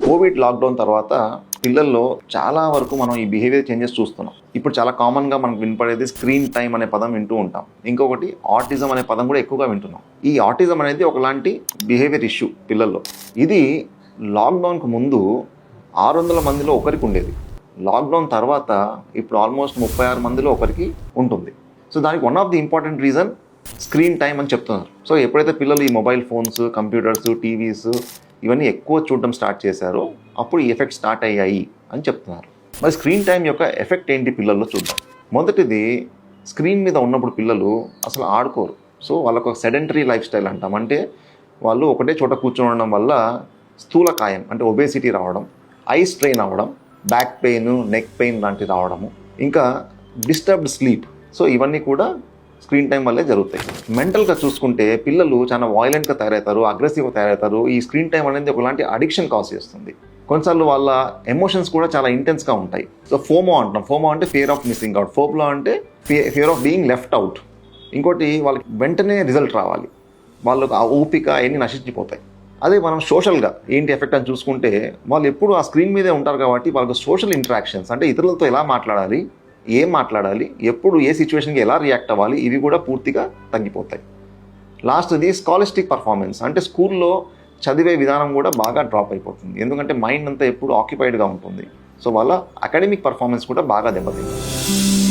Covid lockdown తర్వాత పిల్లల్లో చాలా వరకు మనం ఈ బిహేవియర్ చేంజెస్ చూస్తున్నాం. ఇప్పుడు చాలా కామన్గా మనకు వినపడేది స్క్రీన్ టైం అనే పదం వింటూ ఉంటాం. ఇంకొకటి ఆటిజం అనే పదం కూడా ఎక్కువగా వింటున్నాం. ఈ ఆటిజం అనేది ఒకలాంటి బిహేవియర్ ఇష్యూ పిల్లల్లో. ఇది లాక్డౌన్కు ముందు 600 మందిలో ఒకరికి ఉండేది. లాక్డౌన్ తర్వాత ఇప్పుడు ఆల్మోస్ట్ 36 మందిలో ఒకరికి ఉంటుంది. సో దానికి one of the important reason screen time అని చెప్తున్నారు. సో ఎప్పుడైతే పిల్లలు ఈ మొబైల్ ఫోన్స్, కంప్యూటర్స్, టీవీస్ ఇవన్నీ ఎక్కువ చూడడం స్టార్ట్ చేశారో అప్పుడు ఈ ఎఫెక్ట్ స్టార్ట్ అయ్యాయి అని చెప్తున్నారు. మరి స్క్రీన్ టైం యొక్క ఎఫెక్ట్ ఏంటి పిల్లల్లో చూద్దాం. మొదటిది, స్క్రీన్ మీద ఉన్నప్పుడు పిల్లలు అసలు ఆడుకోరు. సో వాళ్ళకు ఒక సెడెంటరీ లైఫ్ స్టైల్ అంటాం. అంటే వాళ్ళు ఒకటే చోట కూర్చొని ఉండడం వల్ల స్థూలకాయం అంటే ఒబేసిటీ రావడం, ఐ స్ట్రెయిన్ అవ్వడం, బ్యాక్ పెయిన్, నెక్ పెయిన్ లాంటివి రావడము, ఇంకా డిస్టర్బ్డ్ స్లీప్. సో ఇవన్నీ కూడా స్క్రీన్ టైం వల్లే జరుగుతాయి. మెంటల్గా చూసుకుంటే పిల్లలు చాలా వాయిలెంట్గా తయారవుతారు, అగ్రెసివ్గా తయారవుతారు. ఈ స్క్రీన్ టైం అనేది ఒకలాంటి అడిక్షన్ కాజ్ చేస్తుంది. కొన్నిసార్లు వాళ్ళ ఎమోషన్స్ కూడా చాలా ఇంటెన్స్గా ఉంటాయి. సో ఫోమో అంటాం. ఫోమో అంటే ఫియర్ ఆఫ్ మిస్సింగ్ అవుట్, ఫోబ్లో అంటే fear of being left out. ఇంకోటి, వాళ్ళకి వెంటనే రిజల్ట్ రావాలి, వాళ్ళకు ఆ ఓపిక అన్నీ నశించిపోతాయి. అదే మనం సోషల్గా ఏంటి ఎఫెక్ట్ అని చూసుకుంటే వాళ్ళు ఎప్పుడు ఆ స్క్రీన్ మీదే ఉంటారు కాబట్టి వాళ్ళకు సోషల్ ఇంటరాక్షన్స్ అంటే ఇతరులతో ఎలా మాట్లాడాలి, ఏం మాట్లాడాలి, ఎప్పుడు ఏ సిచ్యువేషన్కి ఎలా రియాక్ట్ అవ్వాలి, ఇవి కూడా పూర్తిగా తగ్గిపోతాయి. లాస్ట్ది స్కాలస్టిక్ పర్ఫార్మెన్స్ అంటే స్కూల్లో చదివే విధానం కూడా బాగా డ్రాప్ అయిపోతుంది. ఎందుకంటే మైండ్ అంతా ఎప్పుడు ఆక్యుపైడ్గా ఉంటుంది. సో వాళ్ళ అకాడమిక్ పర్ఫార్మెన్స్ కూడా బాగా దెబ్బతింటుంది.